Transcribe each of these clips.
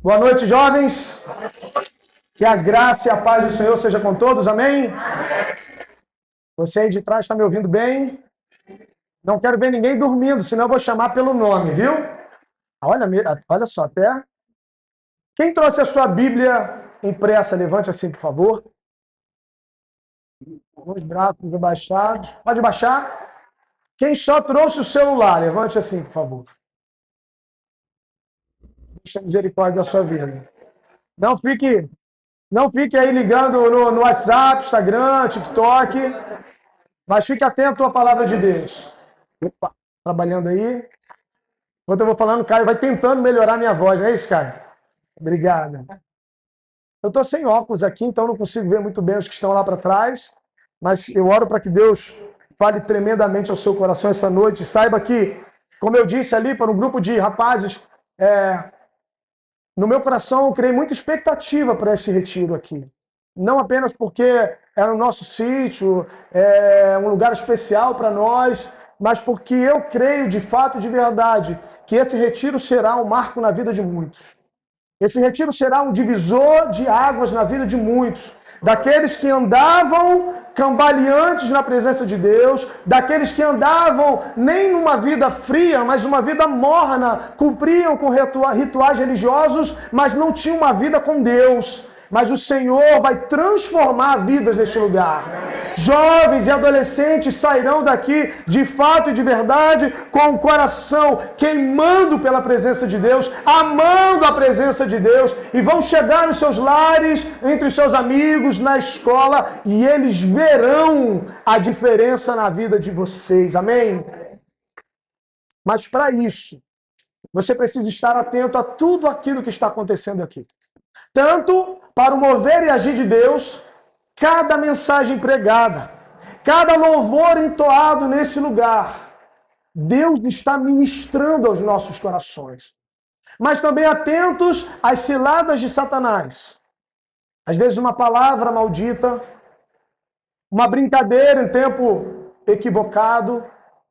Boa noite, jovens. Que a graça e a paz do Senhor seja com todos, amém? Você aí de trás está me ouvindo bem? Não quero ver ninguém dormindo, senão eu vou chamar pelo nome, viu? Olha só, até. Quem trouxe a sua Bíblia impressa, levante assim, por favor. Os braços abaixados. Pode baixar. Quem só trouxe o celular, levante assim, por favor. Deixa a misericórdia da sua vida. Não fique aí ligando no WhatsApp, Instagram, TikTok, mas fique atento à palavra de Deus. Opa, trabalhando aí. Enquanto eu vou falando, o Caio vai tentando melhorar minha voz, não é isso, Caio? Obrigado. Eu estou sem óculos aqui, então não consigo ver muito bem os que estão lá para trás, mas eu oro para que Deus fale tremendamente ao seu coração essa noite. Saiba que, como eu disse ali para um grupo de rapazes, no meu coração eu criei muita expectativa para esse retiro aqui. Não apenas porque é no nosso sítio, é um lugar especial para nós, mas porque eu creio de fato, de verdade, que esse retiro será um marco na vida de muitos. Esse retiro será um divisor de águas na vida de muitos. Daqueles que andavam cambaleantes na presença de Deus, daqueles que andavam nem numa vida fria, mas uma vida morna, cumpriam com rituais religiosos, mas não tinham uma vida com Deus. Mas o Senhor vai transformar vidas neste lugar. Jovens e adolescentes sairão daqui de fato e de verdade com o coração queimando pela presença de Deus, amando a presença de Deus, e vão chegar nos seus lares, entre os seus amigos, na escola, e eles verão a diferença na vida de vocês. Amém? Mas para isso, você precisa estar atento a tudo aquilo que está acontecendo aqui. Tanto para o mover e agir de Deus, cada mensagem pregada, cada louvor entoado nesse lugar, Deus está ministrando aos nossos corações. Mas também atentos às ciladas de Satanás. Às vezes uma palavra maldita, uma brincadeira em tempo equivocado.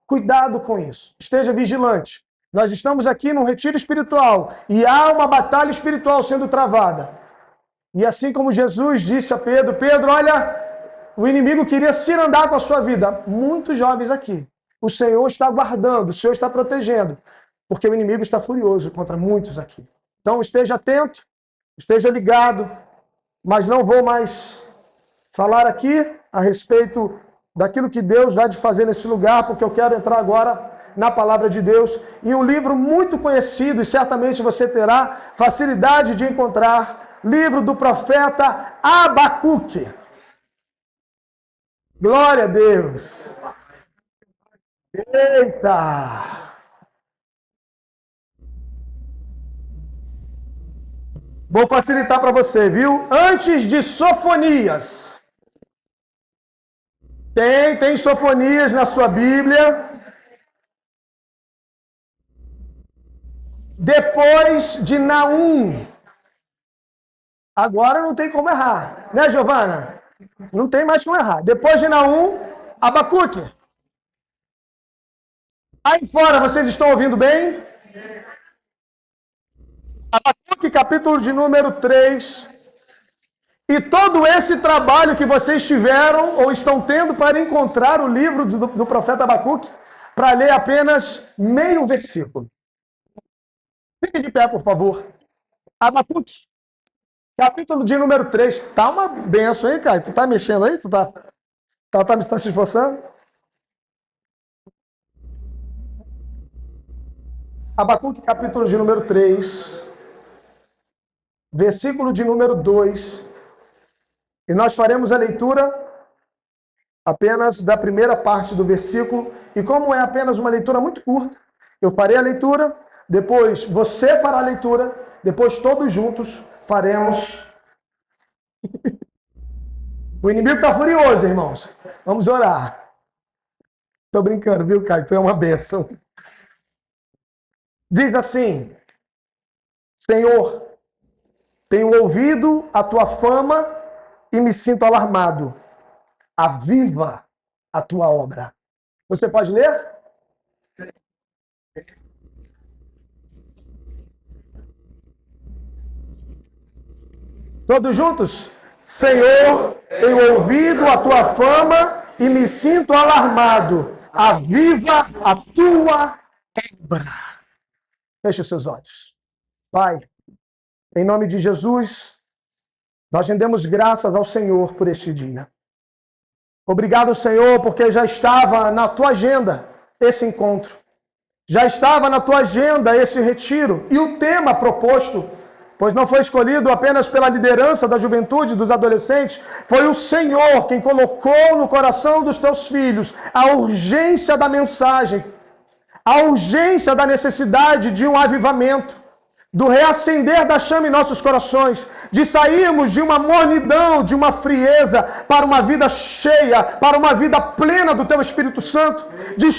Cuidado com isso. Esteja vigilante. Nós estamos aqui num retiro espiritual e há uma batalha espiritual sendo travada. E assim como Jesus disse a Pedro, Pedro, olha, o inimigo queria cirandar com a sua vida. Muitos jovens aqui. O Senhor está guardando, o Senhor está protegendo, porque o inimigo está furioso contra muitos aqui. Então esteja atento, esteja ligado, mas não vou mais falar aqui a respeito daquilo que Deus vai de fazer nesse lugar, porque eu quero entrar agora na palavra de Deus, em um livro muito conhecido, e certamente você terá facilidade de encontrar, livro do profeta Abacuque. Glória a Deus! Eita! Vou facilitar para você, viu? Antes de Sofonias. Tem Sofonias na sua Bíblia. Depois de Naum. Agora não tem como errar. Né, Giovana? Não tem mais como errar. Depois de Naum, Abacuque. Aí fora, vocês estão ouvindo bem? Abacuque, capítulo de número 3. E todo esse trabalho que vocês tiveram ou estão tendo para encontrar o livro do profeta Abacuque, para ler apenas meio versículo. Fique de pé, por favor. Abacuque, capítulo de número 3. Tá uma benção, hein, Caio? Tu tá mexendo aí? Tu tá se esforçando? Abacuque, capítulo de número 3, versículo de número 2. E nós faremos a leitura apenas da primeira parte do versículo. E como é apenas uma leitura muito curta, eu farei a leitura, depois você fará a leitura, depois todos juntos faremos. O inimigo está furioso, irmãos. Vamos orar. Estou brincando, viu, Caio? Tu é uma bênção. Diz assim: Senhor, tenho ouvido a tua fama e me sinto alarmado. Aviva a tua obra. Você pode ler? Todos juntos? Senhor, tenho ouvido a tua fama e me sinto alarmado. Aviva a tua obra. Feche os seus olhos. Pai, em nome de Jesus, nós rendemos graças ao Senhor por este dia. Obrigado, Senhor, porque já estava na tua agenda esse encontro. Já estava na tua agenda esse retiro. E o tema proposto, pois não foi escolhido apenas pela liderança da juventude, dos adolescentes, foi o Senhor quem colocou no coração dos teus filhos a urgência da mensagem, a urgência da necessidade de um avivamento, do reacender da chama em nossos corações, de sairmos de uma mornidão, de uma frieza, para uma vida cheia, para uma vida plena do Teu Espírito Santo, de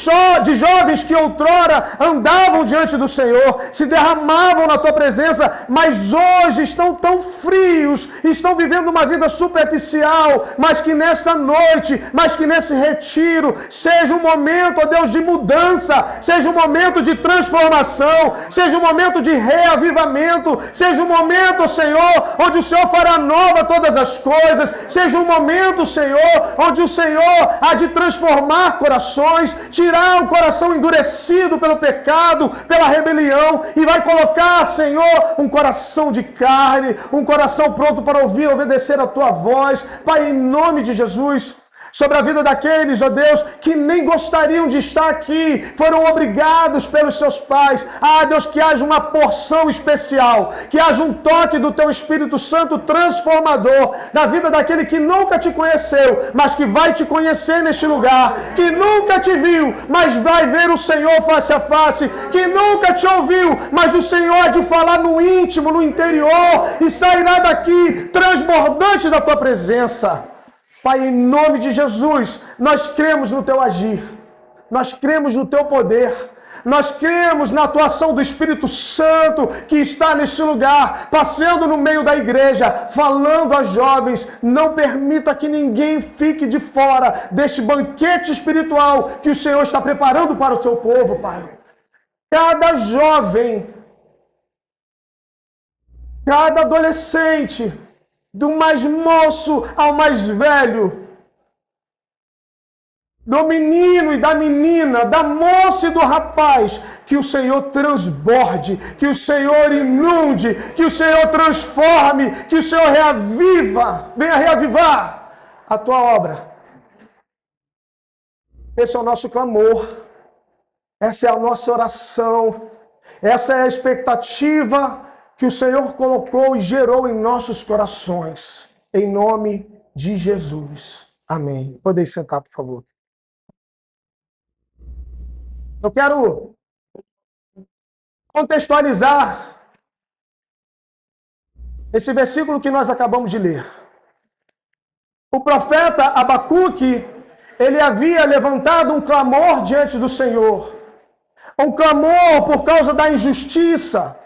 jovens que outrora andavam diante do Senhor, se derramavam na Tua presença, mas hoje estão tão frios, estão vivendo uma vida superficial, mas que nessa noite, mas que nesse retiro, seja um momento, ó Deus, de mudança, seja um momento de transformação, seja um momento de reavivamento, seja um momento, Senhor, onde o Senhor fará nova todas as coisas, seja um momento, Senhor, onde o Senhor há de transformar corações, tirar o coração endurecido pelo pecado, pela rebelião, e vai colocar, Senhor, um coração de carne, um coração pronto para ouvir e obedecer a Tua voz. Pai, em nome de Jesus, sobre a vida daqueles, ó Deus, que nem gostariam de estar aqui, foram obrigados pelos seus pais. Ah, Deus, que haja uma porção especial, que haja um toque do Teu Espírito Santo transformador na vida daquele que nunca te conheceu, mas que vai te conhecer neste lugar, que nunca te viu, mas vai ver o Senhor face a face, que nunca te ouviu, mas o Senhor há de falar no íntimo, no interior, e sairá daqui transbordante da Tua presença. Pai, em nome de Jesus, nós cremos no Teu agir, nós cremos no Teu poder, nós cremos na atuação do Espírito Santo que está neste lugar, passeando no meio da igreja, falando aos jovens. Não permita que ninguém fique de fora deste banquete espiritual que o Senhor está preparando para o Teu povo, Pai. Cada jovem, cada adolescente, do mais moço ao mais velho, do menino e da menina, da moça e do rapaz, que o Senhor transborde, que o Senhor inunde, que o Senhor transforme, que o Senhor venha reavivar a Tua obra. Esse é o nosso clamor, essa é a nossa oração, essa é a expectativa que o Senhor colocou e gerou em nossos corações, em nome de Jesus. Amém. Podem sentar, por favor. Eu quero contextualizar esse versículo que nós acabamos de ler. O profeta Abacuque, ele havia levantado um clamor diante do Senhor, um clamor por causa da injustiça,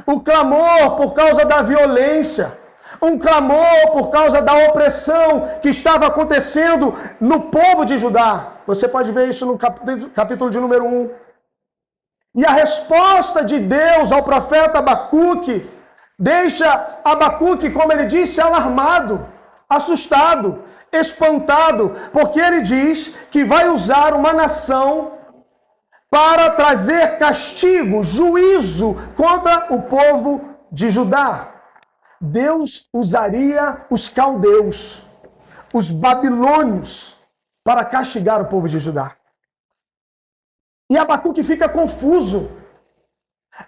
um clamor por causa da violência, um clamor por causa da opressão que estava acontecendo no povo de Judá. Você pode ver isso no capítulo de número 1. E a resposta de Deus ao profeta Abacuque deixa Abacuque, como ele disse, alarmado, assustado, espantado, porque ele diz que vai usar uma nação para trazer castigo, juízo contra o povo de Judá. Deus usaria os caldeus, os babilônios, para castigar o povo de Judá. E Abacuque fica confuso.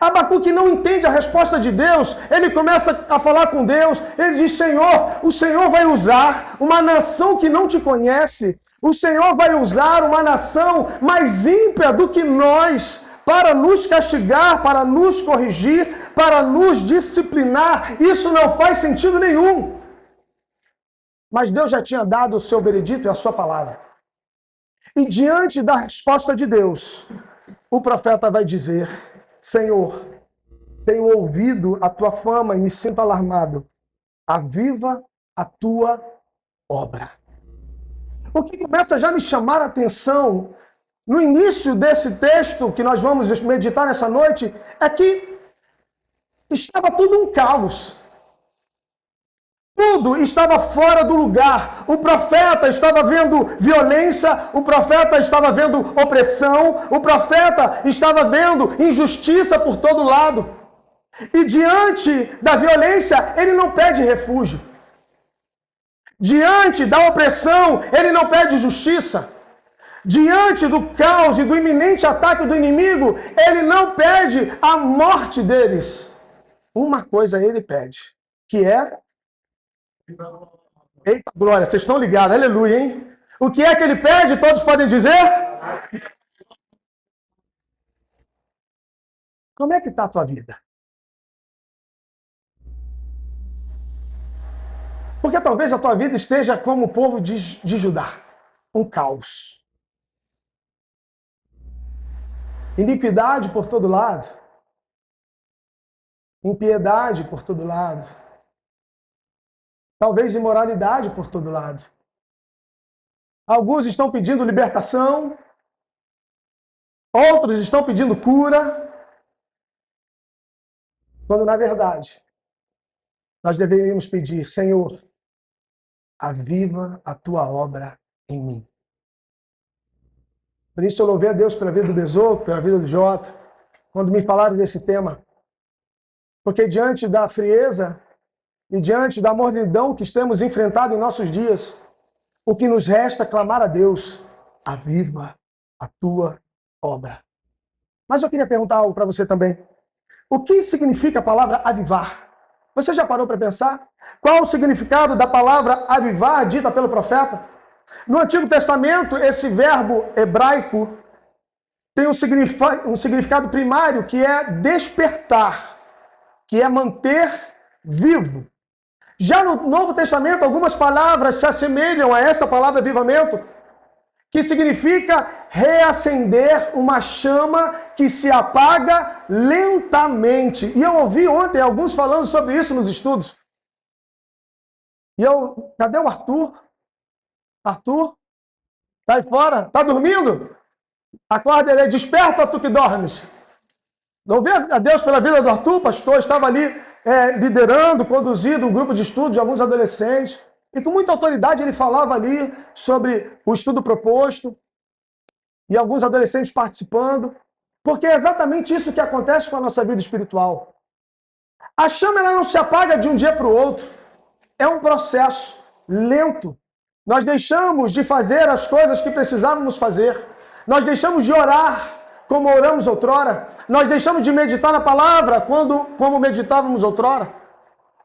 Abacuque não entende a resposta de Deus. Ele começa a falar com Deus. Ele diz: Senhor, o Senhor vai usar uma nação que não te conhece. O Senhor vai usar uma nação mais ímpia do que nós para nos castigar, para nos corrigir, para nos disciplinar. Isso não faz sentido nenhum. Mas Deus já tinha dado o seu veredito e a sua palavra. E diante da resposta de Deus, o profeta vai dizer: Senhor, tenho ouvido a tua fama e me sinto alarmado. Aviva a tua obra. O que começa já a me chamar a atenção no início desse texto que nós vamos meditar nessa noite é que estava tudo um caos. Tudo estava fora do lugar. O profeta estava vendo violência, o profeta estava vendo opressão, o profeta estava vendo injustiça por todo lado. E diante da violência, ele não pede refúgio. Diante da opressão, ele não pede justiça. Diante do caos e do iminente ataque do inimigo, ele não pede a morte deles. Uma coisa ele pede, que é... Eita, glória, vocês estão ligados, aleluia, hein? O que é que ele pede? Todos podem dizer? Como é que está a tua vida? Porque talvez a tua vida esteja como o povo de Judá, um caos. Iniquidade por todo lado. Impiedade por todo lado. Talvez imoralidade por todo lado. Alguns estão pedindo libertação, outros estão pedindo cura, quando na verdade nós deveríamos pedir: Senhor, aviva a tua obra em mim. Por isso eu louvei a Deus pela vida do Besouro, pela vida do Jota, quando me falaram desse tema. Porque diante da frieza e diante da mornidão que temos enfrentado em nossos dias, o que nos resta é clamar a Deus: aviva a tua obra. Mas eu queria perguntar algo para você também. O que significa a palavra avivar? Você já parou para pensar? Qual o significado da palavra avivar dita pelo profeta? No Antigo Testamento, esse verbo hebraico tem um significado primário, que é despertar, que é manter vivo. Já no Novo Testamento, algumas palavras se assemelham a essa palavra avivamento, que significa reacender uma chama que se apaga lentamente. E eu ouvi ontem alguns falando sobre isso nos estudos. Cadê o Arthur? Arthur? Tá aí fora? Tá dormindo? Acorda, ele desperta, tu que dormes. Louvei a Deus pela vida do Arthur, pastor, estava ali liderando, conduzindo um grupo de estudo de alguns adolescentes, e com muita autoridade ele falava ali sobre o estudo proposto, e alguns adolescentes participando, porque é exatamente isso que acontece com a nossa vida espiritual. A chama ela não se apaga de um dia para o outro, é um processo lento. Nós deixamos de fazer as coisas que precisávamos fazer, nós deixamos de orar como oramos outrora, nós deixamos de meditar na palavra como meditávamos outrora,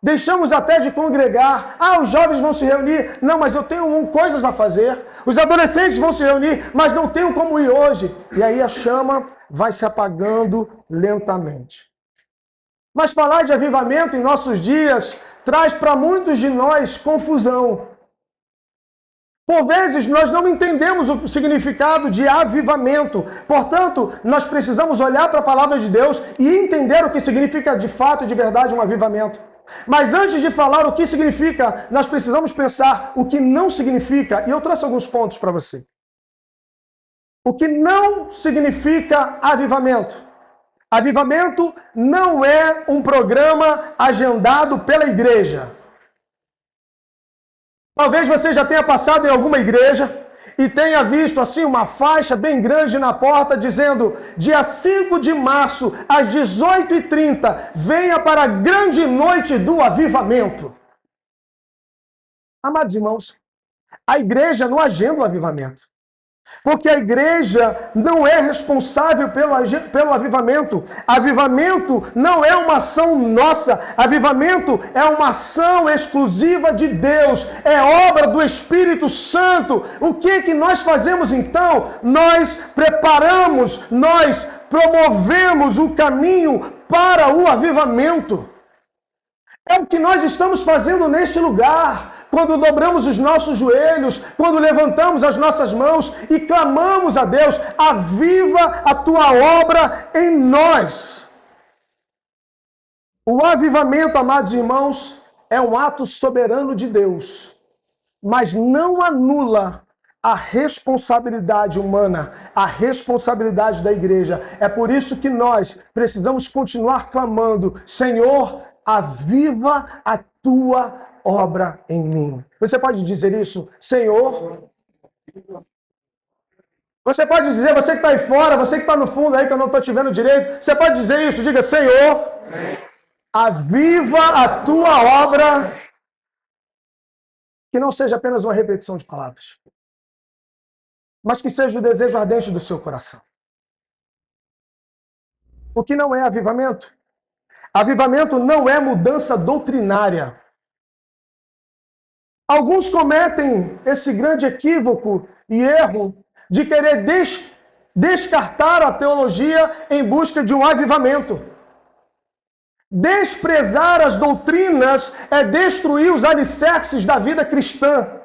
deixamos até de congregar. Os jovens vão se reunir, não, mas eu tenho coisas a fazer. Os adolescentes vão se reunir, mas não tenho como ir hoje. E aí a chama vai se apagando lentamente. Mas falar de avivamento em nossos dias traz para muitos de nós confusão. Por vezes, nós não entendemos o significado de avivamento. Portanto, nós precisamos olhar para a palavra de Deus e entender o que significa de fato e de verdade um avivamento. Mas antes de falar o que significa, nós precisamos pensar o que não significa. E eu trouxe alguns pontos para você. O que não significa avivamento? Avivamento não é um programa agendado pela igreja. Talvez você já tenha passado em alguma igreja e tenha visto assim uma faixa bem grande na porta dizendo: dia 5 de março, às 18h30, venha para a grande noite do avivamento. Amados irmãos, a igreja não agenda o avivamento. Porque a igreja não é responsável pelo avivamento. Avivamento não é uma ação nossa. Avivamento é uma ação exclusiva de Deus. É obra do Espírito Santo. O que nós fazemos então? Nós preparamos, nós promovemos o caminho para o avivamento. É o que nós estamos fazendo neste lugar. Quando dobramos os nossos joelhos, quando levantamos as nossas mãos e clamamos a Deus: aviva a tua obra em nós. O avivamento, amados irmãos, é um ato soberano de Deus, mas não anula a responsabilidade humana, a responsabilidade da igreja. É por isso que nós precisamos continuar clamando: Senhor, aviva a tua obra em mim. Você pode dizer isso? Senhor. Você pode dizer, você que está aí fora, você que está no fundo aí, que eu não estou te vendo direito, você pode dizer isso, diga, Senhor, aviva a tua obra, que não seja apenas uma repetição de palavras, mas que seja o desejo ardente do seu coração. O que não é avivamento? Avivamento não é mudança doutrinária. Alguns cometem esse grande equívoco e erro de querer descartar a teologia em busca de um avivamento. Desprezar as doutrinas é destruir os alicerces da vida cristã.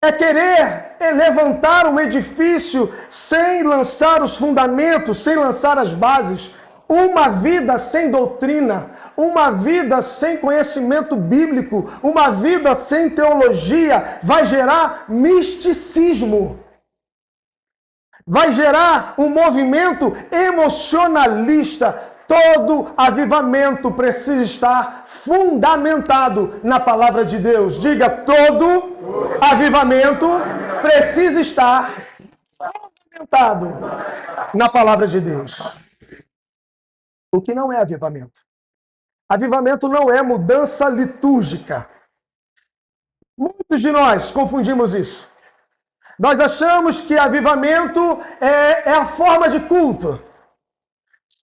É querer levantar um edifício sem lançar os fundamentos, sem lançar as bases. Uma vida sem doutrina, uma vida sem conhecimento bíblico, uma vida sem teologia vai gerar misticismo. Vai gerar um movimento emocionalista. Todo avivamento precisa estar fundamentado na palavra de Deus. Diga, todo avivamento precisa estar fundamentado na palavra de Deus. O que não é avivamento? Avivamento não é mudança litúrgica. Muitos de nós confundimos isso. Nós achamos que avivamento é a forma de culto.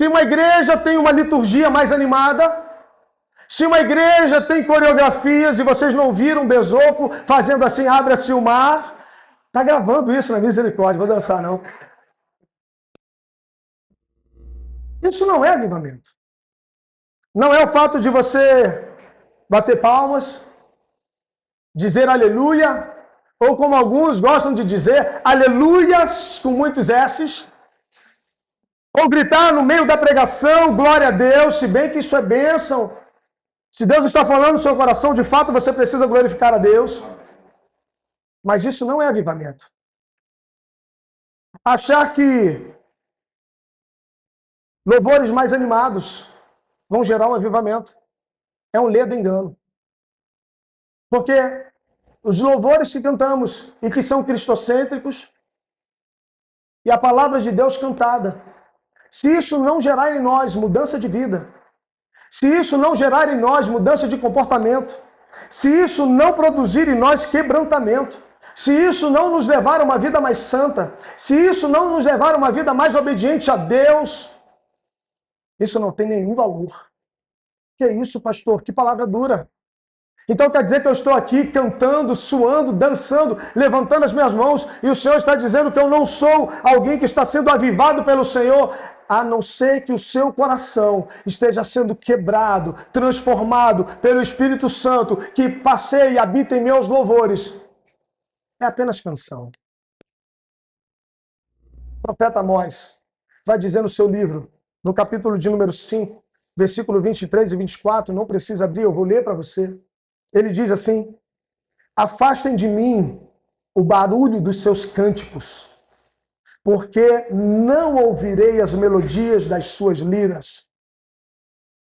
Se uma igreja tem uma liturgia mais animada, se uma igreja tem coreografias, e vocês não viram Besopo fazendo assim, abre-se o mar, está gravando isso na misericórdia, vou dançar não. Isso não é avivamento. Não é o fato de você bater palmas, dizer aleluia, ou como alguns gostam de dizer, aleluias com muitos S's, ou gritar no meio da pregação, glória a Deus, se bem que isso é bênção. Se Deus está falando no seu coração, de fato você precisa glorificar a Deus. Mas isso não é avivamento. Achar que louvores mais animados vão gerar um avivamento é um ledo engano. Porque os louvores que cantamos e que são cristocêntricos e a palavra de Deus cantada, se isso não gerar em nós mudança de vida, se isso não gerar em nós mudança de comportamento, se isso não produzir em nós quebrantamento, se isso não nos levar a uma vida mais santa, se isso não nos levar a uma vida mais obediente a Deus, isso não tem nenhum valor. Que é isso, pastor? Que palavra dura. Então quer dizer que eu estou aqui cantando, suando, dançando, levantando as minhas mãos, e o Senhor está dizendo que eu não sou alguém que está sendo avivado pelo Senhor, a não ser que o seu coração esteja sendo quebrado, transformado pelo Espírito Santo, que passeia e habita em meus louvores. É apenas canção. O profeta Amós vai dizer no seu livro, no capítulo de número 5, versículo 23 e 24, não precisa abrir, eu vou ler para você. Ele diz assim: afastem de mim o barulho dos seus cânticos, porque não ouvirei as melodias das suas liras.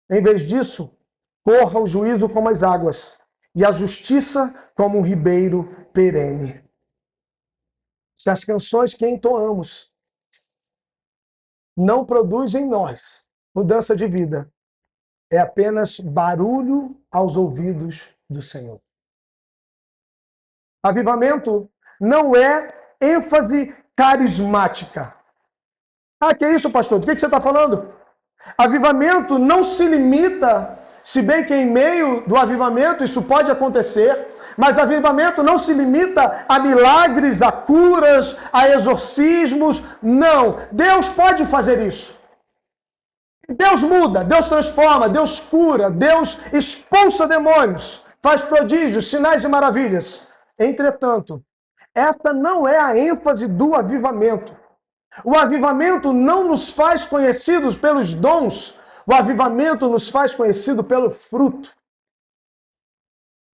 Em vez disso, corra o juízo como as águas, e a justiça como um ribeiro perene. Se as canções que entoamos não produzem em nós mudança de vida, é apenas barulho aos ouvidos do Senhor. Avivamento não é ênfase carismática. Ah, que é isso, pastor? Do que você está falando? Avivamento não se limita, se bem que em meio do avivamento isso pode acontecer, mas avivamento não se limita a milagres, a curas, a exorcismos. Não. Deus pode fazer isso. Deus muda, Deus transforma, Deus cura, Deus expulsa demônios, faz prodígios, sinais e maravilhas. Entretanto, esta não é a ênfase do avivamento. O avivamento não nos faz conhecidos pelos dons, o avivamento nos faz conhecido pelo fruto.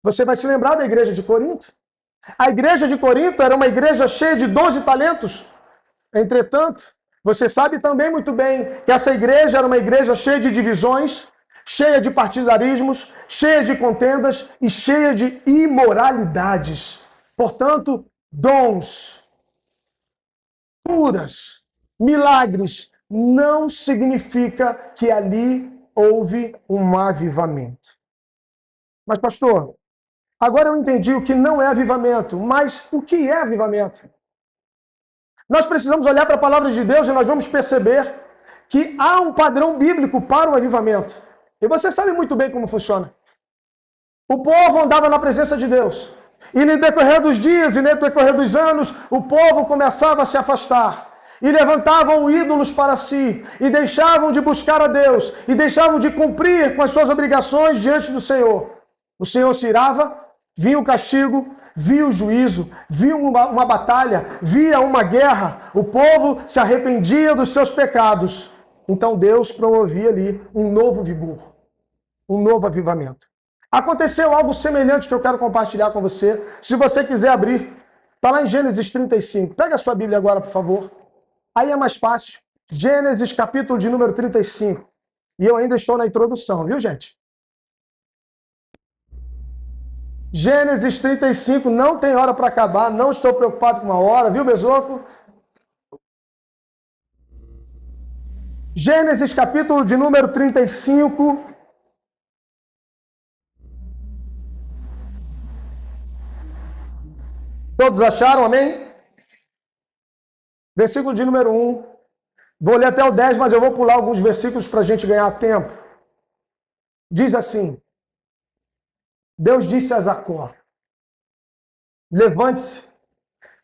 Você vai se lembrar da igreja de Corinto? A igreja de Corinto era uma igreja cheia de 12 talentos. Entretanto, você sabe também muito bem que essa igreja era uma igreja cheia de divisões, cheia de partidarismos, cheia de contendas e cheia de imoralidades. Portanto, dons, curas, milagres, não significa que ali houve um avivamento. Mas, pastor, agora eu entendi o que não é avivamento, mas o que é avivamento? Nós precisamos olhar para a palavra de Deus e nós vamos perceber que há um padrão bíblico para o avivamento. E você sabe muito bem como funciona. O povo andava na presença de Deus. E no decorrer dos dias e no decorrer dos anos, o povo começava a se afastar. E levantavam ídolos para si. E deixavam de buscar a Deus. E deixavam de cumprir com as suas obrigações diante do Senhor. O Senhor se irava, vinha o castigo, via o juízo, via uma batalha, via uma guerra. O povo se arrependia dos seus pecados. Então Deus promovia ali um novo vigor, um novo avivamento. Aconteceu algo semelhante que eu quero compartilhar com você. Se você quiser abrir, está lá em Gênesis 35. Pega a sua Bíblia agora, por favor. Aí é mais fácil. Gênesis, capítulo de número 35. E eu ainda estou na introdução, viu, gente? Gênesis 35, não tem hora para acabar, não estou preocupado com uma hora, viu, Besoco? Gênesis, capítulo de número 35. Todos acharam, amém? Versículo de número 1. Vou ler até o 10, mas eu vou pular alguns versículos para a gente ganhar tempo. Diz assim: Deus disse a Jacó: levante-se,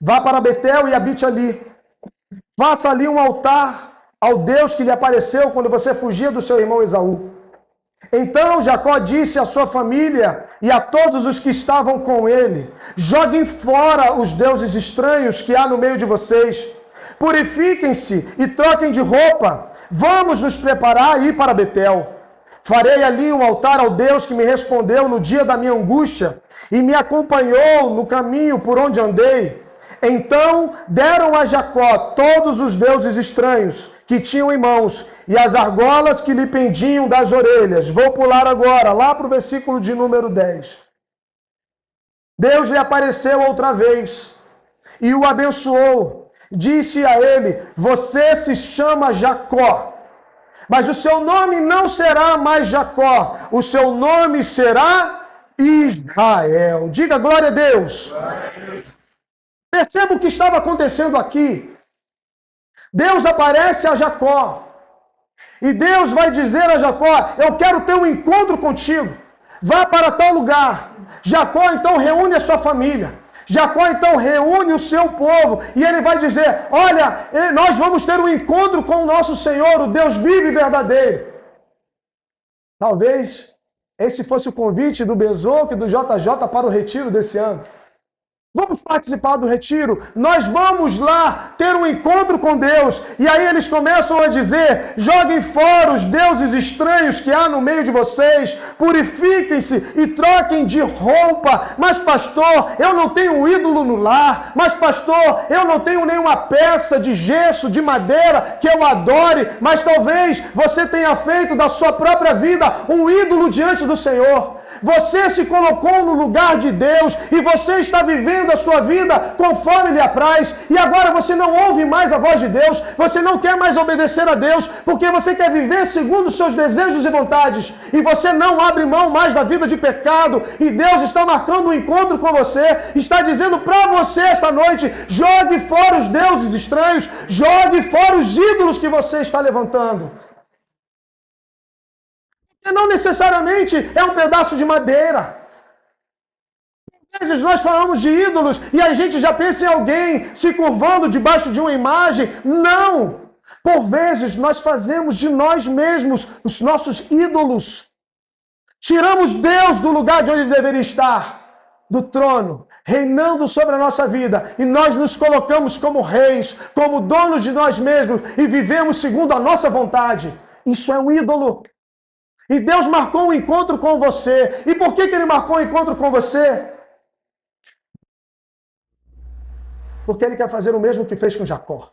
vá para Betel e habite ali. Faça ali um altar ao Deus que lhe apareceu quando você fugia do seu irmão Esaú. Então Jacó disse à sua família e a todos os que estavam com ele: joguem fora os deuses estranhos que há no meio de vocês. Purifiquem-se e troquem de roupa. Vamos nos preparar e ir para Betel. Farei ali um altar ao Deus que me respondeu no dia da minha angústia e me acompanhou no caminho por onde andei. Então deram a Jacó todos os deuses estranhos que tinham em mãos e as argolas que lhe pendiam das orelhas. Vou pular agora, lá para o versículo de número 10. Deus lhe apareceu outra vez e o abençoou. Disse a ele: você se chama Jacó, mas o seu nome não será mais Jacó, o seu nome será Israel. Diga glória a Deus. Glória a Deus. Perceba o que estava acontecendo aqui. Deus aparece a Jacó. E Deus vai dizer a Jacó: eu quero ter um encontro contigo. Vá para tal lugar. Jacó então reúne a sua família. Jacó então reúne o seu povo. E ele vai dizer: olha, nós vamos ter um encontro com o nosso Senhor, o Deus vivo e verdadeiro. Talvez esse fosse o convite do Besoco e do JJ para o retiro desse ano. Vamos participar do retiro, nós vamos lá ter um encontro com Deus. E aí eles começam a dizer: joguem fora os deuses estranhos que há no meio de vocês, purifiquem-se e troquem de roupa. Mas pastor, eu não tenho um ídolo no lar. Mas pastor, eu não tenho nenhuma peça de gesso, de madeira que eu adore. Mas talvez você tenha feito da sua própria vida um ídolo diante do Senhor. Você se colocou no lugar de Deus e você está vivendo a sua vida conforme lhe apraz, e agora você não ouve mais a voz de Deus, você não quer mais obedecer a Deus, porque você quer viver segundo os seus desejos e vontades, e você não abre mão mais da vida de pecado, e Deus está marcando um encontro com você, está dizendo para você esta noite: jogue fora os deuses estranhos, jogue fora os ídolos que você está levantando. Não necessariamente é um pedaço de madeira. Às vezes nós falamos de ídolos e a gente já pensa em alguém se curvando debaixo de uma imagem. Não! Por vezes nós fazemos de nós mesmos os nossos ídolos. Tiramos Deus do lugar de onde ele deveria estar, do trono, reinando sobre a nossa vida. E nós nos colocamos como reis, como donos de nós mesmos e vivemos segundo a nossa vontade. Isso é um ídolo. E Deus marcou um encontro com você. E por que ele marcou um encontro com você? Porque ele quer fazer o mesmo que fez com Jacó.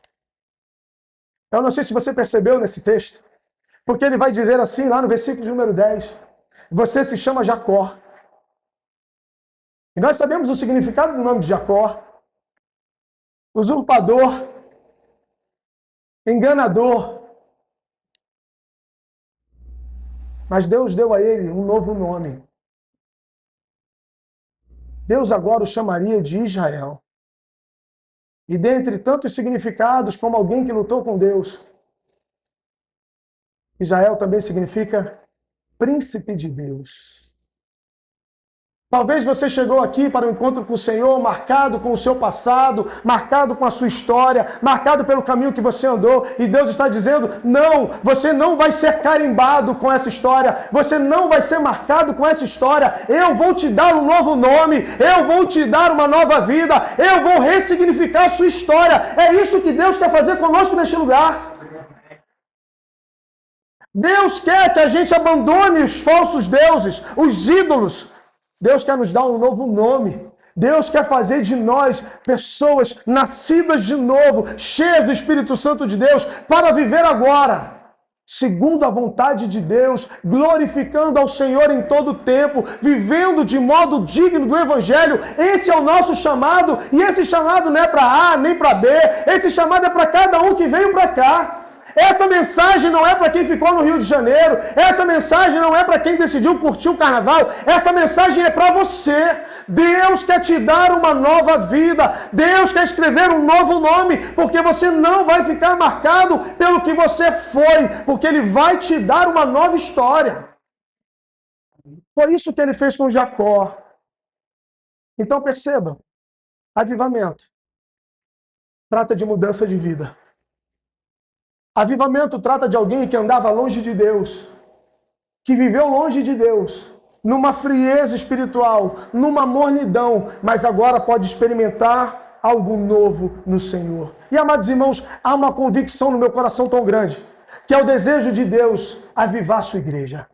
Eu não sei se você percebeu nesse texto, Porque ele vai dizer assim lá no versículo de número 10: você se chama Jacó. E nós sabemos o significado do nome de Jacó: usurpador, enganador. Mas Deus deu a ele um novo nome. Deus agora o chamaria de Israel. E dentre tantos significados, como alguém que lutou com Deus, Israel também significa príncipe de Deus. Talvez você chegou aqui para o encontro com o Senhor marcado com o seu passado, marcado com a sua história, marcado pelo caminho que você andou, e Deus está dizendo: não, você não vai ser carimbado com essa história, você não vai ser marcado com essa história. Eu vou te dar um novo nome, eu vou te dar uma nova vida, eu vou ressignificar a sua história. É isso que Deus quer fazer conosco neste lugar. Deus quer que a gente abandone os falsos deuses, os ídolos. Deus quer nos dar um novo nome. Deus quer fazer de nós pessoas nascidas de novo, cheias do Espírito Santo de Deus, para viver agora, segundo a vontade de Deus, glorificando ao Senhor em todo o tempo, vivendo de modo digno do Evangelho. Esse é o nosso chamado, e esse chamado não é para A nem para B, esse chamado é para cada um que veio para cá. Essa mensagem não é para quem ficou no Rio de Janeiro. Essa mensagem não é para quem decidiu curtir o carnaval. Essa mensagem é para você. Deus quer te dar uma nova vida. Deus quer escrever um novo nome, porque você não vai ficar marcado pelo que você foi, porque Ele vai te dar uma nova história. Foi isso que Ele fez com Jacó. Então perceba, avivamento trata de mudança de vida. Avivamento trata de alguém que andava longe de Deus, que viveu longe de Deus, numa frieza espiritual, numa mornidão, mas agora pode experimentar algo novo no Senhor. E, amados irmãos, há uma convicção no meu coração tão grande, que é o desejo de Deus avivar a sua igreja.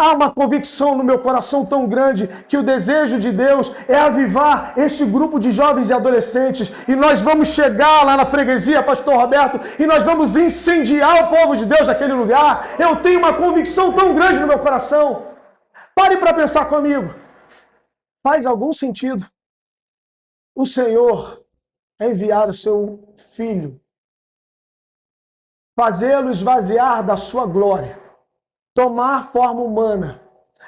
Há uma convicção no meu coração tão grande que o desejo de Deus é avivar este grupo de jovens e adolescentes. E nós vamos chegar lá na freguesia, Pastor Roberto, e nós vamos incendiar o povo de Deus naquele lugar. Eu tenho uma convicção tão grande no meu coração. Pare para pensar comigo. Faz algum sentido o Senhor enviar o seu Filho, fazê-lo esvaziar da sua glória, tomar forma humana,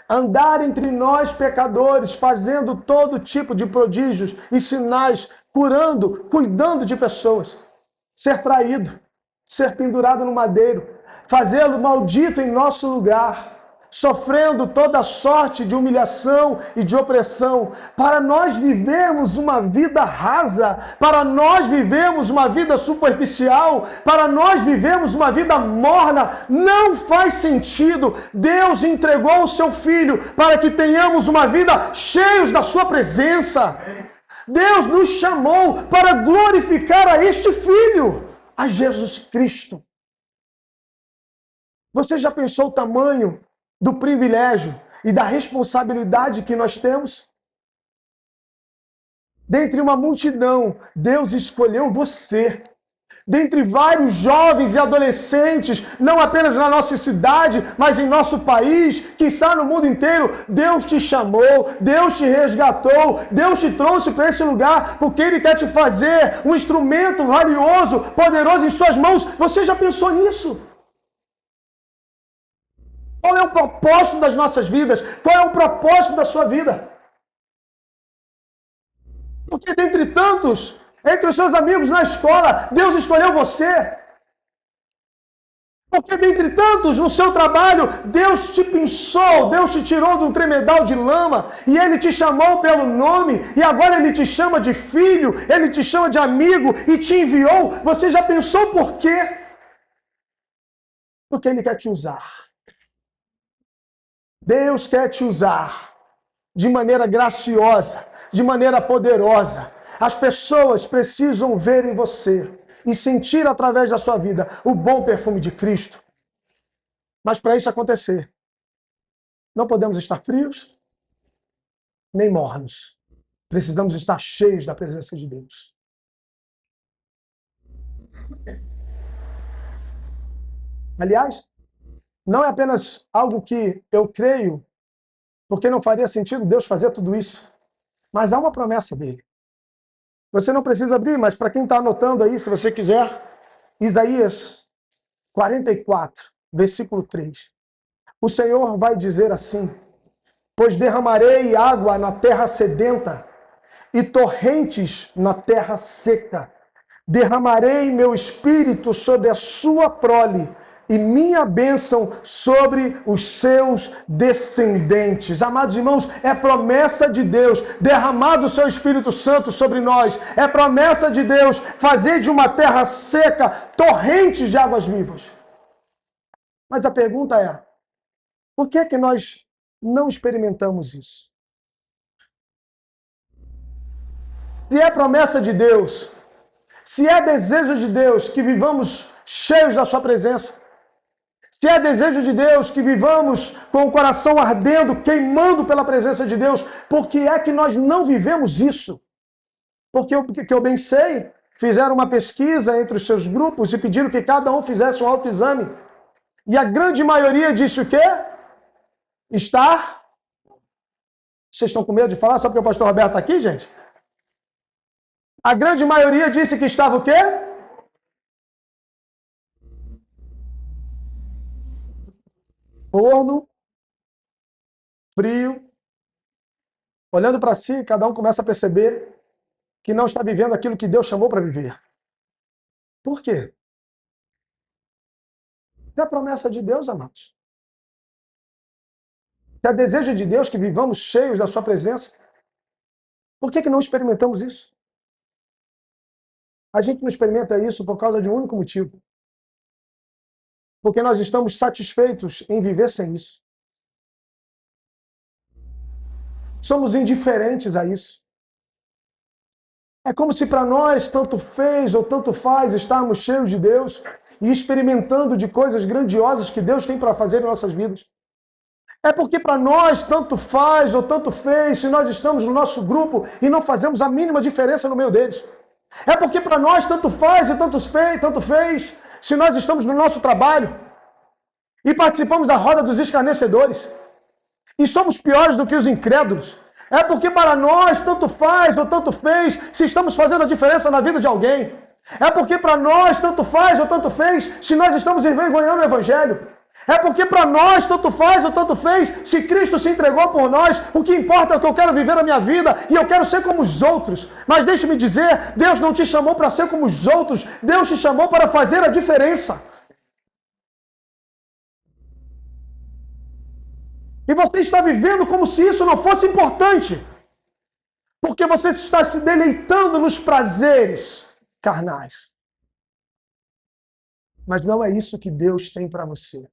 andar entre nós pecadores, fazendo todo tipo de prodígios e sinais, curando, cuidando de pessoas, ser traído, ser pendurado no madeiro, fazê-lo maldito em nosso lugar, sofrendo toda sorte de humilhação e de opressão, para nós vivermos uma vida rasa, para nós vivermos uma vida superficial, para nós vivermos uma vida morna. Não faz sentido. Deus entregou o seu Filho para que tenhamos uma vida cheios da sua presença. Deus nos chamou para glorificar a este Filho, a Jesus Cristo. Você já pensou o tamanho do privilégio e da responsabilidade que nós temos? Dentre uma multidão, Deus escolheu você. Dentre vários jovens e adolescentes, não apenas na nossa cidade, mas em nosso país, quiçá no mundo inteiro, Deus te chamou, Deus te resgatou, Deus te trouxe para esse lugar, porque Ele quer te fazer um instrumento valioso, poderoso em suas mãos. Você já pensou nisso? Qual é o propósito das nossas vidas? Qual é o propósito da sua vida? Porque dentre tantos, entre os seus amigos na escola, Deus escolheu você. Porque dentre tantos no seu trabalho, Deus te pinçou, Deus te tirou de um tremedal de lama, e Ele te chamou pelo nome, e agora Ele te chama de filho, Ele te chama de amigo, e te enviou. Você já pensou por quê? Porque Ele quer te usar. Deus quer te usar de maneira graciosa, de maneira poderosa. As pessoas precisam ver em você e sentir através da sua vida o bom perfume de Cristo. Mas para isso acontecer, não podemos estar frios nem mornos. Precisamos estar cheios da presença de Deus. Aliás, Não é apenas algo que eu creio, porque não faria sentido Deus fazer tudo isso, mas há uma promessa dele. Você não precisa abrir, mas para quem está anotando aí, se você quiser, Isaías 44, versículo 3. O Senhor vai dizer assim: pois derramarei água na terra sedenta e torrentes na terra seca. Derramarei meu espírito sobre a sua prole e minha bênção sobre os seus descendentes. Amados irmãos, é promessa de Deus derramar do seu Espírito Santo sobre nós. É promessa de Deus fazer de uma terra seca torrentes de águas vivas. Mas a pergunta é: por que é que nós não experimentamos isso? Se é promessa de Deus, se é desejo de Deus que vivamos cheios da sua presença, se é desejo de Deus que vivamos com o coração ardendo, queimando pela presença de Deus, por que é que nós não vivemos isso? Porque eu bem sei, fizeram uma pesquisa entre os seus grupos e pediram que cada um fizesse um autoexame. E a grande maioria disse o quê? Estar... Vocês estão com medo de falar só porque o pastor Roberto está aqui, gente? A grande maioria disse que estava o quê? Morno, frio, olhando para si, cada um começa a perceber que não está vivendo aquilo que Deus chamou para viver. Por quê? É a promessa de Deus, amados. Se é desejo de Deus que vivamos cheios da sua presença, por que não experimentamos isso? A gente não experimenta isso por causa de um único motivo. Porque nós estamos satisfeitos em viver sem isso. Somos indiferentes a isso. É como se para nós tanto fez ou tanto faz estarmos cheios de Deus e experimentando de coisas grandiosas que Deus tem para fazer em nossas vidas. É porque para nós tanto faz ou tanto fez se nós estamos no nosso grupo e não fazemos a mínima diferença no meio deles. É porque para nós tanto faz e tanto fez se nós estamos no nosso trabalho e participamos da roda dos escarnecedores e somos piores do que os incrédulos. É porque para nós tanto faz ou tanto fez se estamos fazendo a diferença na vida de alguém. É porque para nós tanto faz ou tanto fez se nós estamos envergonhando o Evangelho. É porque para nós tanto faz ou tanto fez se Cristo se entregou por nós. O que importa é que eu quero viver a minha vida e eu quero ser como os outros. Mas deixe-me dizer, Deus não te chamou para ser como os outros. Deus te chamou para fazer a diferença. E você está vivendo como se isso não fosse importante. Porque você está se deleitando nos prazeres carnais. Mas não é isso que Deus tem para você.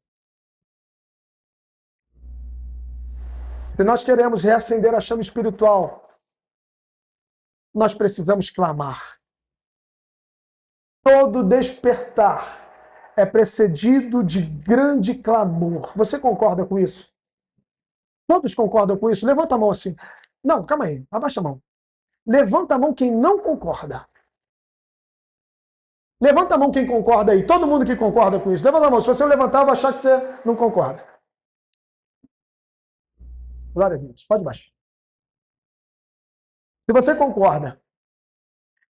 Se nós queremos reacender a chama espiritual, nós precisamos clamar. Todo despertar é precedido de grande clamor. Você concorda com isso? Todos concordam com isso? Levanta a mão assim. Não, calma aí, abaixa a mão. Levanta a mão quem não concorda. Levanta a mão quem concorda aí. Todo mundo que concorda com isso. Levanta a mão. Se você levantar, eu vou achar que você não concorda. Glória a Deus. Pode baixar. Se você concorda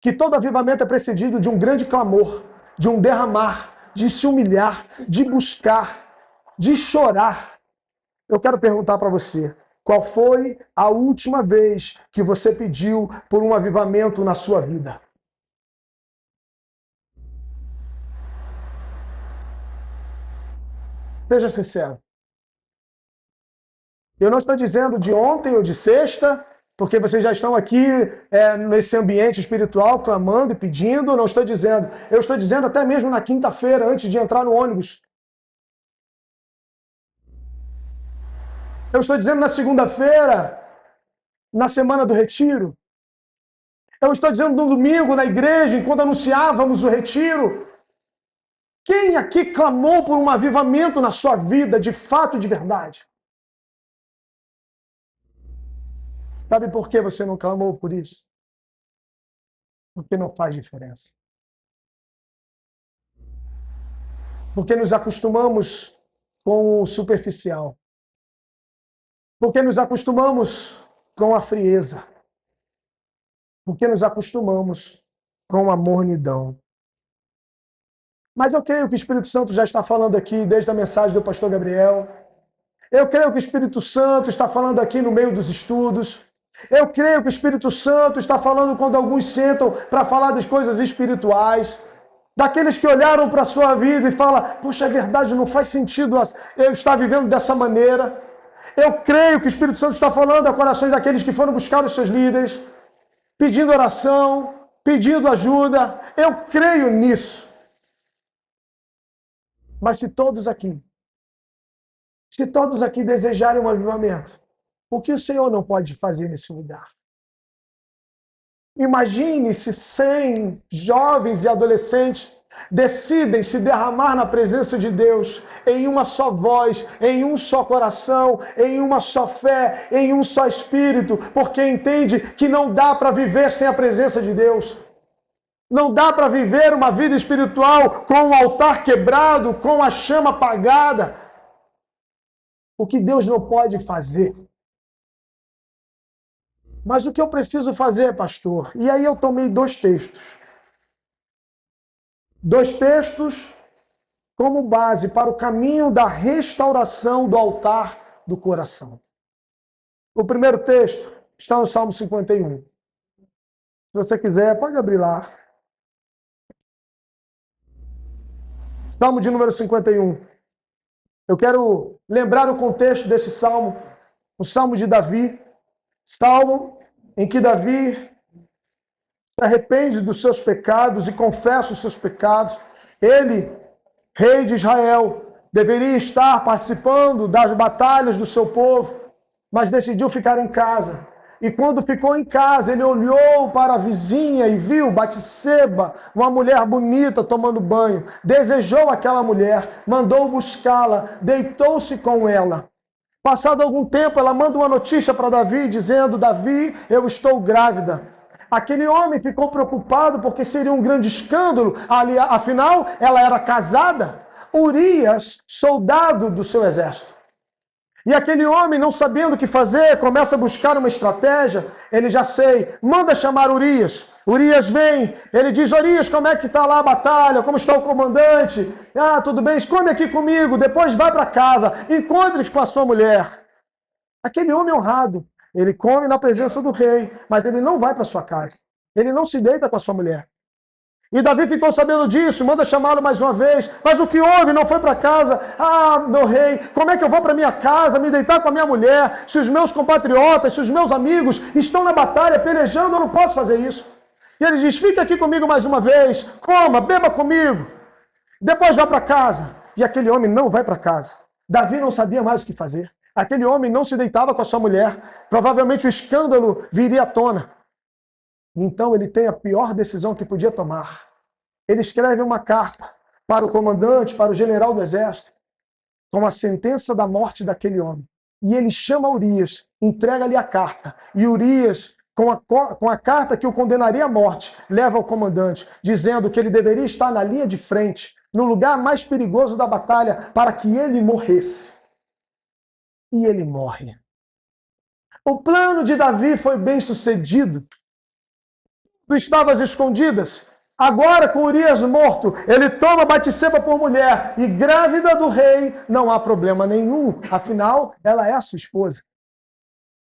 que todo avivamento é precedido de um grande clamor, de um derramar, de se humilhar, de buscar, de chorar, eu quero perguntar para você, qual foi a última vez que você pediu por um avivamento na sua vida? Seja sincero. Eu não estou dizendo de ontem ou de sexta, porque vocês já estão aqui nesse ambiente espiritual, clamando e pedindo. Não estou dizendo. Eu estou dizendo até mesmo na quinta-feira, antes de entrar no ônibus. Eu estou dizendo na segunda-feira, na semana do retiro. Eu estou dizendo no domingo, na igreja, enquanto anunciávamos o retiro. Quem aqui clamou por um avivamento na sua vida, de fato e de verdade? Sabe por que você não clamou por isso? Porque não faz diferença. Porque nos acostumamos com o superficial. Porque nos acostumamos com a frieza. Porque nos acostumamos com a mornidão. Mas eu creio que o Espírito Santo já está falando aqui desde a mensagem do pastor Gabriel. Eu creio que o Espírito Santo está falando aqui no meio dos estudos. Eu creio que o Espírito Santo está falando quando alguns sentam para falar das coisas espirituais. Daqueles que olharam para a sua vida e falam, poxa, é verdade, não faz sentido eu estar vivendo dessa maneira. Eu creio que o Espírito Santo está falando a corações daqueles que foram buscar os seus líderes, pedindo oração, pedindo ajuda. Eu creio nisso. Mas se todos aqui desejarem um avivamento, o que o Senhor não pode fazer nesse lugar? Imagine se 100 jovens e adolescentes decidem se derramar na presença de Deus em uma só voz, em um só coração, em uma só fé, em um só espírito, porque entende que não dá para viver sem a presença de Deus. Não dá para viver uma vida espiritual com o altar quebrado, com a chama apagada. O que Deus não pode fazer. Mas o que eu preciso fazer, pastor? E aí eu tomei 2 textos. 2 textos como base para o caminho da restauração do altar do coração. O primeiro texto está no Salmo 51. Se você quiser, pode abrir lá. Salmo de número 51. Eu quero lembrar o contexto desse salmo, o salmo de Davi, salmo em que Davi se arrepende dos seus pecados e confessa os seus pecados. Ele, rei de Israel, deveria estar participando das batalhas do seu povo, mas decidiu ficar em casa. E quando ficou em casa, ele olhou para a vizinha e viu Batseba, uma mulher bonita, tomando banho. Desejou aquela mulher, mandou buscá-la, deitou-se com ela. Passado algum tempo, ela manda uma notícia para Davi, dizendo, Davi, eu estou grávida. Aquele homem ficou preocupado porque seria um grande escândalo. Ali, afinal, ela era casada. Urias, soldado do seu exército. E aquele homem, não sabendo o que fazer, começa a buscar uma estratégia. Ele já sei, manda chamar Urias. Urias vem, ele diz, Urias, como é que está lá a batalha? Como está o comandante? Ah, tudo bem, come aqui comigo, depois vai para casa, encontre-se com a sua mulher. Aquele homem honrado, ele come na presença do rei, mas ele não vai para sua casa. Ele não se deita com a sua mulher. E Davi ficou sabendo disso, manda chamá-lo mais uma vez. Mas o que houve? Não foi para casa. Ah, meu rei, como é que eu vou para minha casa, me deitar com a minha mulher? Se os meus compatriotas, se os meus amigos estão na batalha, pelejando, eu não posso fazer isso. E ele diz, fica aqui comigo mais uma vez, coma, beba comigo. Depois vá para casa. E aquele homem não vai para casa. Davi não sabia mais o que fazer. Aquele homem não se deitava com a sua mulher. Provavelmente o escândalo viria à tona. Então ele tem a pior decisão que podia tomar. Ele escreve uma carta para o comandante, para o general do exército, com a sentença da morte daquele homem. E ele chama Urias, entrega-lhe a carta. E Urias, com a carta que o condenaria à morte, leva ao comandante, dizendo que ele deveria estar na linha de frente, no lugar mais perigoso da batalha, para que ele morresse. E ele morre. O plano de Davi foi bem sucedido. Tu estavas escondidas. Agora, com Urias morto, ele toma Batseba por mulher. E grávida do rei, não há problema nenhum. Afinal, ela é a sua esposa.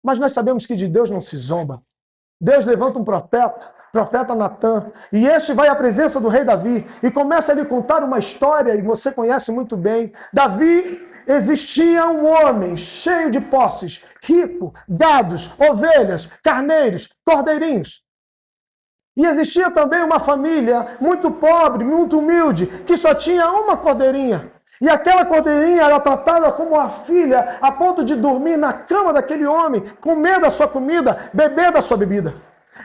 Mas nós sabemos que de Deus não se zomba. Deus levanta um profeta Natã. E este vai à presença do rei Davi e começa a lhe contar uma história, e você conhece muito bem. Davi, existia um homem cheio de posses, rico, gados, ovelhas, carneiros, cordeirinhos. E existia também uma família muito pobre, muito humilde, que só tinha uma cordeirinha. E aquela cordeirinha era tratada como uma filha, a ponto de dormir na cama daquele homem, comer da sua comida, beber da sua bebida.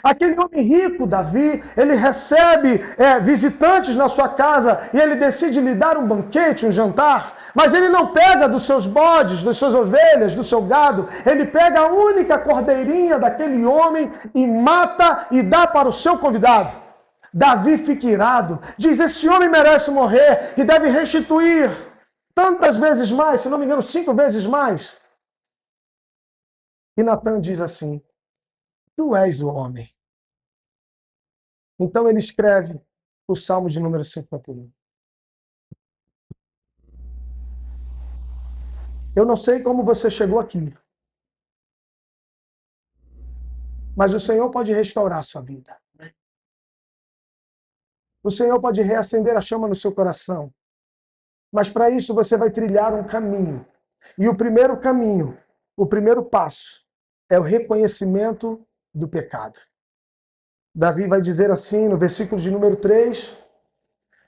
Aquele homem rico, Davi, ele recebe visitantes na sua casa e ele decide lhe dar um banquete, um jantar. Mas ele não pega dos seus bodes, das suas ovelhas, do seu gado. Ele pega a única cordeirinha daquele homem e mata e dá para o seu convidado. Davi fica irado. Diz, esse homem merece morrer e deve restituir tantas vezes mais, se não me engano, 5 vezes mais. E Natan diz assim: tu és o homem. Então ele escreve o Salmo de número 51. Eu não sei como você chegou aqui, mas o Senhor pode restaurar a sua vida. O Senhor pode reacender a chama no seu coração. Mas para isso você vai trilhar um caminho. E o primeiro caminho, o primeiro passo, é o reconhecimento do pecado. Davi vai dizer assim no versículo de número 3: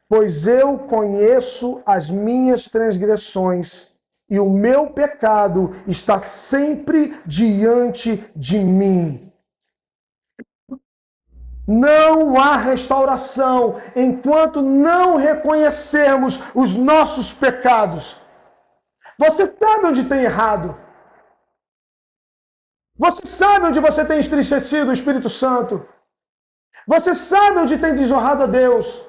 pois eu conheço as minhas transgressões e o meu pecado está sempre diante de mim. Não há restauração enquanto não reconhecermos os nossos pecados. Você sabe onde tem errado. Você sabe onde você tem entristecido o Espírito Santo. Você sabe onde tem desonrado a Deus.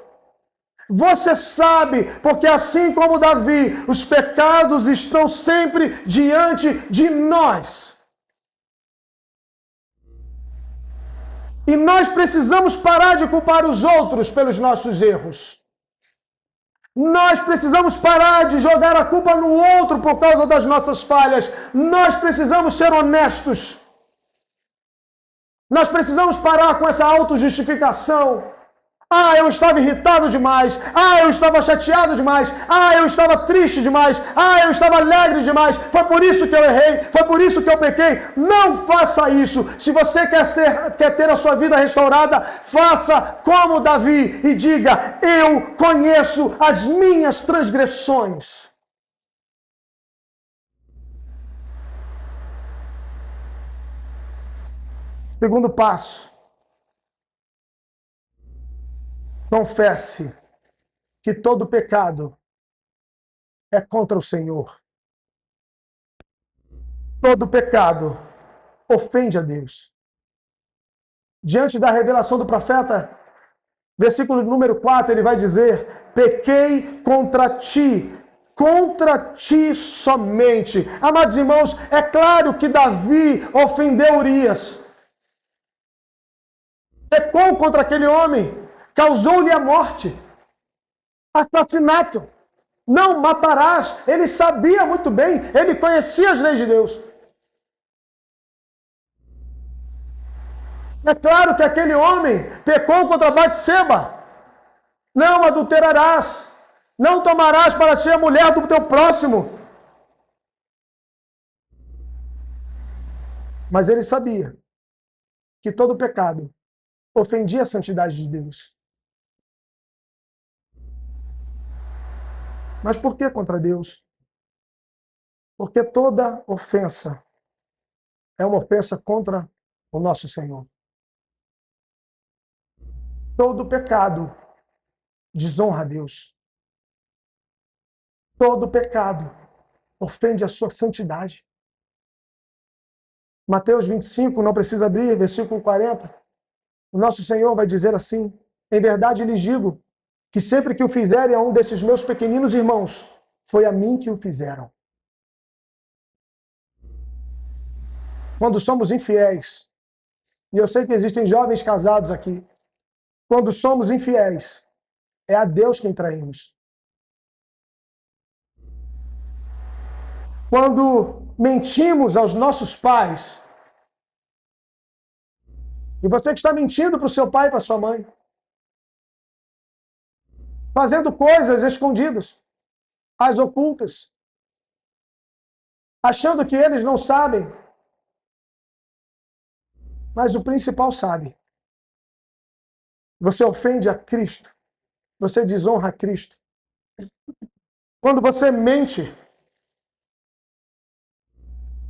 Você sabe, porque assim como Davi, os pecados estão sempre diante de nós. E nós precisamos parar de culpar os outros pelos nossos erros. Nós precisamos parar de jogar a culpa no outro por causa das nossas falhas. Nós precisamos ser honestos. Nós precisamos parar com essa autojustificação. Ah, eu estava irritado demais. Ah, eu estava chateado demais. Ah, eu estava triste demais. Ah, eu estava alegre demais. Foi por isso que eu errei. Foi por isso que eu pequei. Não faça isso. Se você quer ter a sua vida restaurada, faça como Davi e diga: eu conheço as minhas transgressões. Segundo passo. Confesse que todo pecado é contra o Senhor. Todo pecado ofende a Deus. Diante da revelação do profeta, versículo número 4, ele vai dizer: pequei contra ti somente. Amados irmãos, é claro que Davi ofendeu Urias. Pecou contra aquele homem, causou-lhe a morte, assassinato. Não matarás. Ele sabia muito bem, ele conhecia as leis de Deus. É claro que aquele homem pecou contra Batseba. Não adulterarás. Não tomarás para ti a mulher do teu próximo. Mas ele sabia que todo pecado ofendia a santidade de Deus. Mas por que contra Deus? Porque toda ofensa é uma ofensa contra o nosso Senhor. Todo pecado desonra a Deus. Todo pecado ofende a sua santidade. Mateus 25, não precisa abrir, versículo 40. O nosso Senhor vai dizer assim: em verdade lhes digo, que sempre que o fizerem a um desses meus pequeninos irmãos, foi a mim que o fizeram. Quando somos infiéis, e eu sei que existem jovens casados aqui, quando somos infiéis, é a Deus quem traímos. Quando mentimos aos nossos pais, e você que está mentindo para o seu pai e para a sua mãe, fazendo coisas escondidas, às ocultas, achando que eles não sabem, mas o principal sabe. Você ofende a Cristo, você desonra a Cristo. Quando você mente,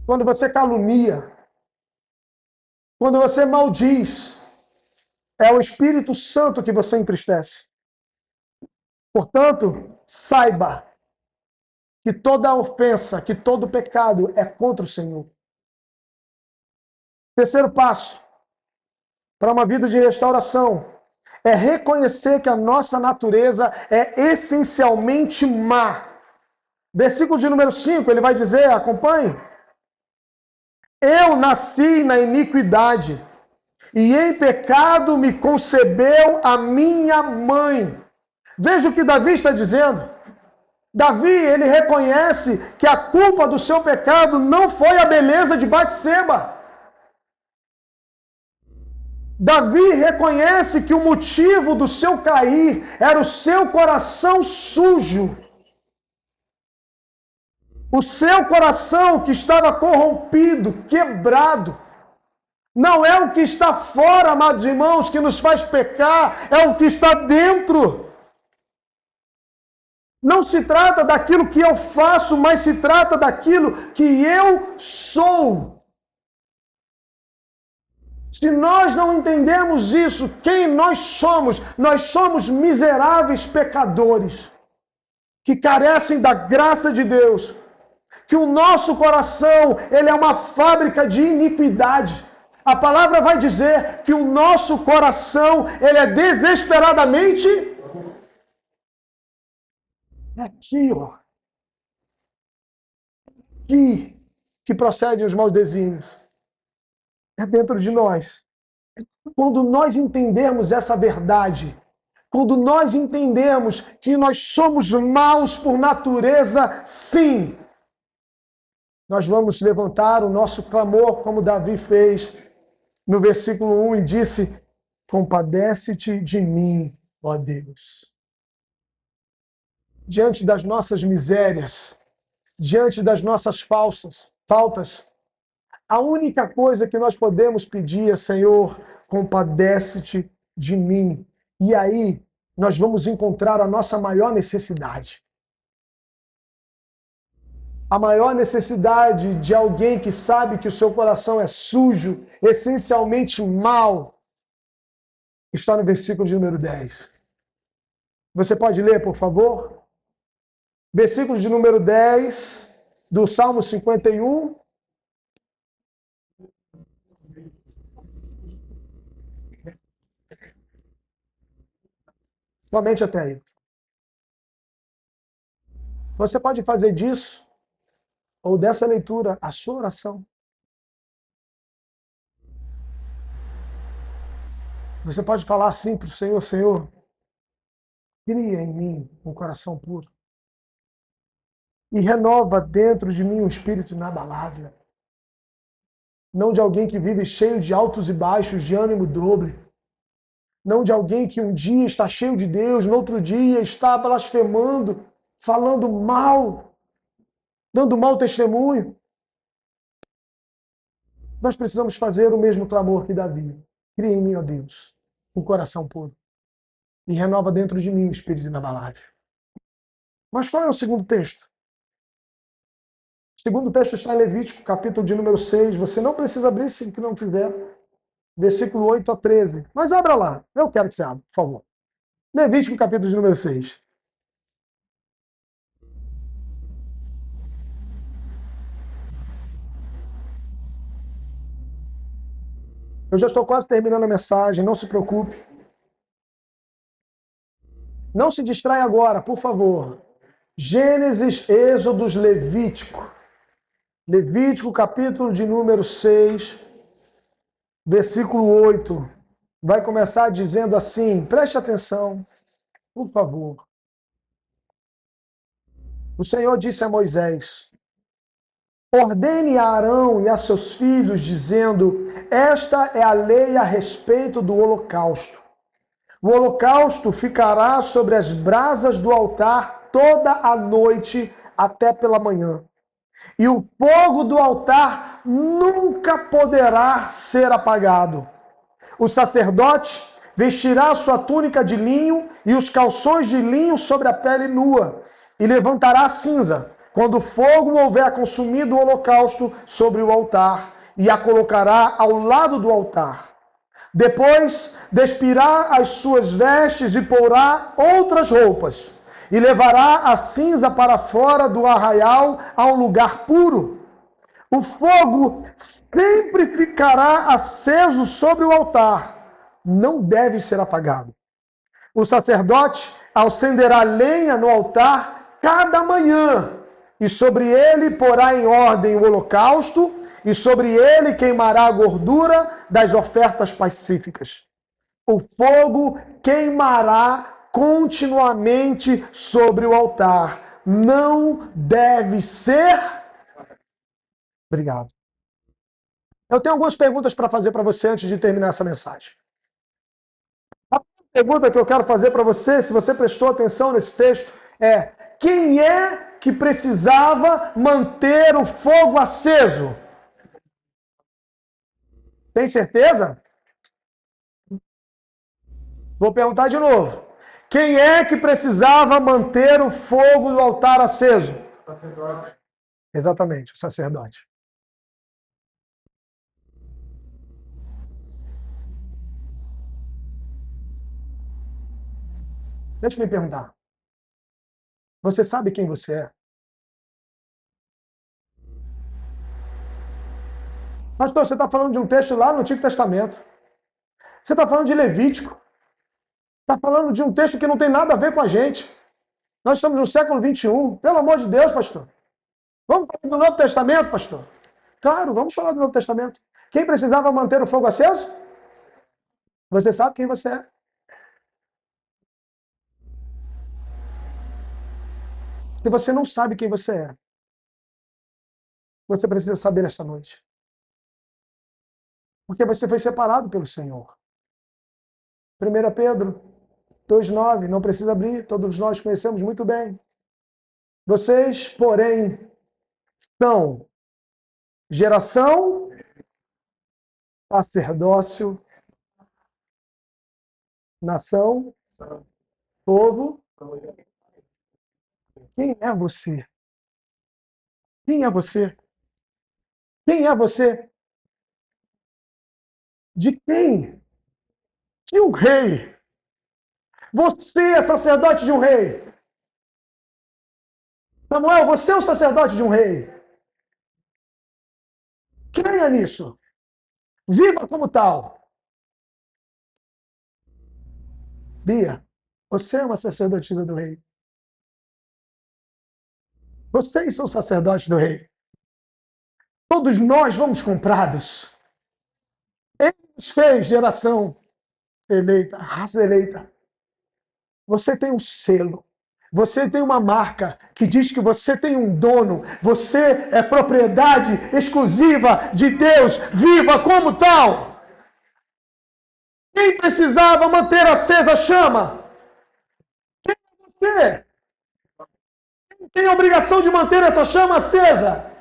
quando você calunia, quando você maldiz, é o Espírito Santo que você entristece. Portanto, saiba que toda ofensa, que todo pecado é contra o Senhor. Terceiro passo para uma vida de restauração é reconhecer que a nossa natureza é essencialmente má. Versículo de número 5, ele vai dizer, acompanhe. Eu nasci na iniquidade, e em pecado me concebeu a minha mãe. Veja o que Davi está dizendo. Davi, ele reconhece que a culpa do seu pecado não foi a beleza de Batseba. Davi reconhece que o motivo do seu cair era o seu coração sujo. O seu coração que estava corrompido, quebrado. Não é o que está fora, amados irmãos, que nos faz pecar, é o que está dentro. Não se trata daquilo que eu faço, mas se trata daquilo que eu sou. Se nós não entendemos isso, quem nós somos miseráveis pecadores, que carecem da graça de Deus, que o nosso coração, ele é uma fábrica de iniquidade. A palavra vai dizer que o nosso coração, ele é desesperadamente aqui, ó. Aqui que procedem os maus desígnios. É dentro de nós. Quando nós entendermos essa verdade, quando nós entendemos que nós somos maus por natureza, sim, nós vamos levantar o nosso clamor, como Davi fez no versículo 1 e disse: compadece-te de mim, ó Deus. Diante das nossas misérias, diante das nossas faltas, a única coisa que nós podemos pedir é: Senhor, compadece-te de mim. E aí nós vamos encontrar a nossa maior necessidade. A maior necessidade de alguém que sabe que o seu coração é sujo, essencialmente mau, está no versículo de número 10. Você pode ler, por favor? Versículo de número 10 do Salmo 51. Somente até aí. Você pode fazer disso, ou dessa leitura, a sua oração. Você pode falar assim para o Senhor: Senhor, cria em mim um coração puro e renova dentro de mim um espírito inabalável. Não de alguém que vive cheio de altos e baixos, de ânimo dobre. Não de alguém que um dia está cheio de Deus, no outro dia está blasfemando, falando mal, dando mau testemunho. Nós precisamos fazer o mesmo clamor que Davi. Cria em mim, ó Deus, um coração puro e renova dentro de mim um espírito inabalável. Mas qual é o segundo texto? O segundo texto está em Levítico, capítulo de número 6. Você não precisa abrir se não quiser. Versículo 8 a 13. Mas abra lá. Eu quero que você abra, por favor. Levítico, capítulo de número 6. Eu já estou quase terminando a mensagem, não se preocupe. Não se distrai agora, por favor. Gênesis, Êxodos, Levítico. Levítico, capítulo de número 6, versículo 8. Vai começar dizendo assim, preste atenção, por favor. O Senhor disse a Moisés: ordene a Arão e a seus filhos, dizendo: esta é a lei a respeito do holocausto. O holocausto ficará sobre as brasas do altar toda a noite até pela manhã. E o fogo do altar nunca poderá ser apagado. O sacerdote vestirá sua túnica de linho e os calções de linho sobre a pele nua, e levantará a cinza, quando o fogo houver consumido o holocausto sobre o altar, e a colocará ao lado do altar. Depois despirá as suas vestes e porá outras roupas, e levará a cinza para fora do arraial a um lugar puro. O fogo sempre ficará aceso sobre o altar, não deve ser apagado. O sacerdote acenderá lenha no altar cada manhã, e sobre ele porá em ordem o holocausto, e sobre ele queimará a gordura das ofertas pacíficas. O fogo queimará continuamente sobre o altar. Não deve ser. Obrigado. Eu tenho algumas perguntas para fazer para você antes de terminar essa mensagem. A pergunta que eu quero fazer para você, se você prestou atenção nesse texto, é: quem é que precisava manter o fogo aceso? Tem certeza? Vou perguntar de novo. Quem é que precisava manter o fogo do altar aceso? O sacerdote. Exatamente, o sacerdote. Deixa eu me perguntar. Você sabe quem você é? Pastor, você está falando de um texto lá no Antigo Testamento. Você está falando de Levítico. Está falando de um texto que não tem nada a ver com a gente. Nós estamos no século XXI. Pelo amor de Deus, pastor. Vamos falar do Novo Testamento, pastor? Claro, vamos falar do Novo Testamento. Quem precisava manter o fogo aceso? Você sabe quem você é. Se você não sabe quem você é, você precisa saber esta noite. Porque você foi separado pelo Senhor. 1 Pedro 2,9, não precisa abrir, todos nós conhecemos muito bem. Vocês, porém, são geração, sacerdócio, nação, povo. Quem é você? Quem é você? Quem é você? De quem? De um rei. Você é sacerdote de um rei. Samuel, você é o sacerdote de um rei. Creia nisso. Viva como tal. Bia, você é uma sacerdotisa do rei. Vocês são sacerdotes do rei. Todos nós fomos comprados. Ele nos fez geração eleita, raça eleita. Você tem um selo. Você tem uma marca que diz que você tem um dono. Você é propriedade exclusiva de Deus. Viva como tal. Quem precisava manter acesa a chama? Quem é você? Quem tem a obrigação de manter essa chama acesa?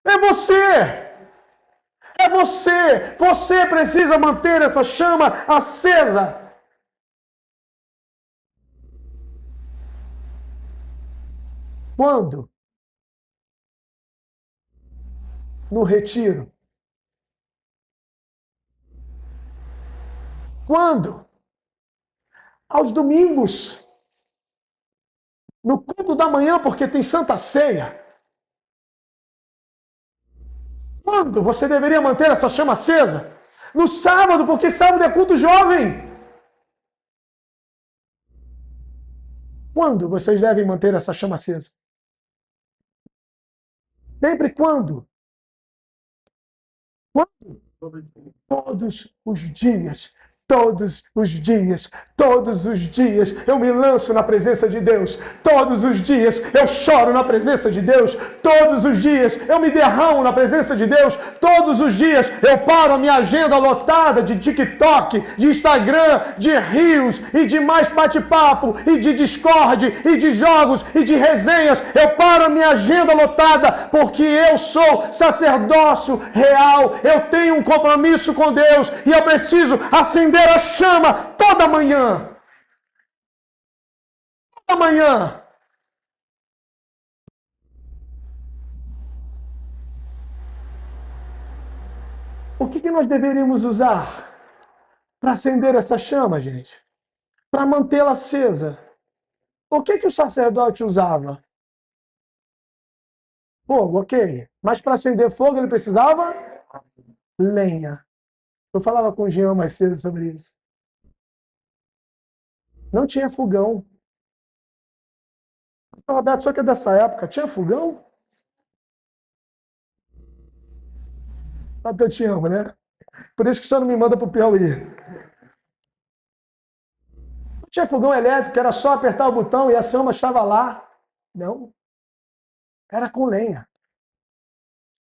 É você. É você. Você precisa manter essa chama acesa. Quando? No retiro. Quando? Aos domingos. No culto da manhã, porque tem Santa Ceia. Quando você deveria manter essa chama acesa? No sábado, porque sábado é culto jovem. Quando vocês devem manter essa chama acesa? Sempre quando? Quando? Todos os dias. Todos os dias, todos os dias eu me lanço na presença de Deus. Todos os dias eu choro na presença de Deus. Todos os dias eu me derramo na presença de Deus. Todos os dias eu paro a minha agenda lotada de TikTok, de Instagram, de Reels e de mais bate-papo e de Discord e de jogos e de resenhas. Eu paro a minha agenda lotada porque eu sou sacerdócio real. Eu tenho um compromisso com Deus e eu preciso acender a chama toda manhã. Toda manhã. O que nós deveríamos usar para acender essa chama, gente? Para mantê-la acesa? O que o sacerdote usava? Fogo, ok. Mas para acender fogo ele precisava lenha. Eu falava com o Jean mais cedo sobre isso. Não tinha fogão. Roberto, só que é dessa época. Tinha fogão? Sabe que eu te amo, né? Por isso que o senhor não me manda pro Piauí. Não tinha fogão elétrico, era só apertar o botão e a soma estava lá. Não, era com lenha.